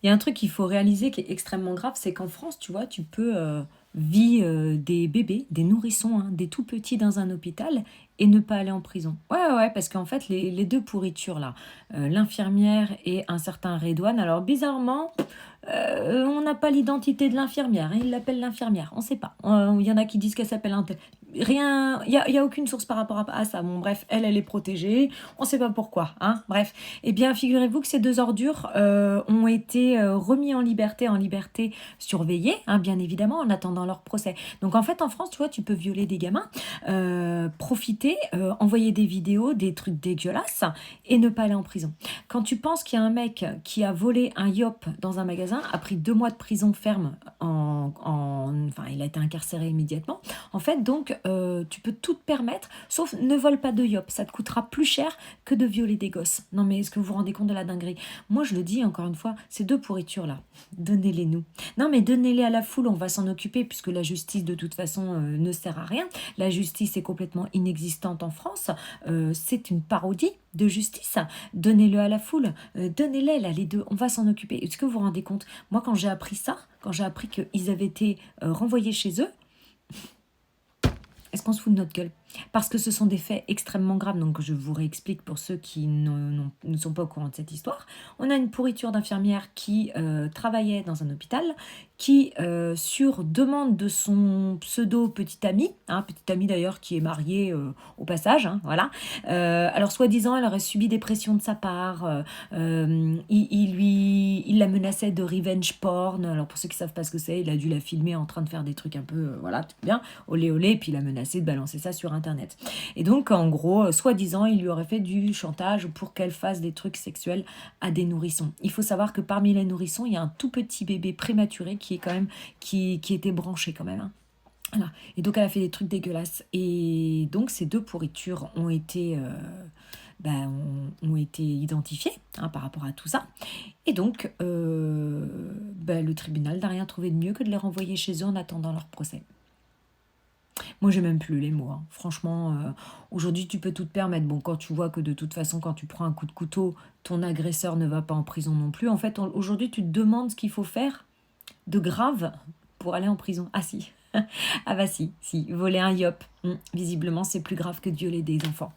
Il y a un truc qu'il faut réaliser qui est extrêmement grave, c'est qu'en France, tu vois, tu peux vivre des bébés, des nourrissons, hein, des tout petits dans un hôpital et ne pas aller en prison. Ouais, ouais, ouais, parce qu'en fait, les deux pourritures là, l'infirmière et un certain Redouane, alors bizarrement, on n'a pas l'identité de l'infirmière, hein, ils l'appellent l'infirmière, on ne sait pas. Il y en a qui disent qu'elle s'appelle un tel. Rien, il y a aucune source par rapport à ça. Bon, bref, elle est protégée, on ne sait pas pourquoi, hein, bref. Eh bien, figurez-vous que ces deux ordures ont été remis en liberté surveillée, hein, bien évidemment, en attendant leur procès. Donc en fait, en France, tu vois, tu peux violer des gamins, profiter, envoyer des vidéos, des trucs dégueulasses, et ne pas aller en prison. Quand tu penses qu'il y a un mec qui a volé un yop dans un magasin, a pris 2 mois de prison ferme, enfin, il a été incarcéré immédiatement. En fait, donc, tu peux tout te permettre, sauf ne vole pas de yop. Ça te coûtera plus cher que de violer des gosses. Non, mais est-ce que vous vous rendez compte de la dinguerie? Moi, je le dis encore une fois, ces deux pourritures-là, donnez-les nous. Non, mais donnez-les à la foule, on va s'en occuper, puisque la justice, de toute façon, ne sert à rien. La justice est complètement inexistante en France. C'est une parodie de justice. Donnez-le à la foule. Donnez-les, là, les deux. On va s'en occuper. Est-ce que vous vous rendez compte? Moi, quand j'ai appris ça, quand j'ai appris qu'ils avaient été renvoyés chez eux, est-ce qu'on se fout de notre gueule? Parce que ce sont des faits extrêmement graves, donc je vous réexplique pour ceux qui ne sont pas au courant de cette histoire. On a une pourriture d'infirmière qui travaillait dans un hôpital, qui, sur demande de son pseudo petit ami, hein, petit ami d'ailleurs qui est marié au passage, hein, voilà. Alors soi-disant, elle aurait subi des pressions de sa part, il la menaçait de revenge porn. Alors pour ceux qui savent pas ce que c'est, il a dû la filmer en train de faire des trucs un peu, voilà, tout bien, olé olé, et puis il a menacé de balancer ça sur Internet. Et donc, en gros, soi-disant, il lui aurait fait du chantage pour qu'elle fasse des trucs sexuels à des nourrissons. Il faut savoir que parmi les nourrissons, il y a un tout petit bébé prématuré qui est quand même, qui était branché quand même, hein. Voilà. Et donc, elle a fait des trucs dégueulasses. Et donc, ces deux pourritures ont été, ont été identifiées, hein, par rapport à tout ça. Et donc, le tribunal n'a rien trouvé de mieux que de les renvoyer chez eux en attendant leur procès. Moi, j'ai même plus les mots, hein. Franchement, aujourd'hui, tu peux tout te permettre. Bon, quand tu vois que de toute façon, quand tu prends un coup de couteau, ton agresseur ne va pas en prison non plus. En fait, aujourd'hui, tu te demandes ce qu'il faut faire de grave pour aller en prison. Ah si. Ah bah si, si. Voler un yop. Visiblement, c'est plus grave que de violer des enfants.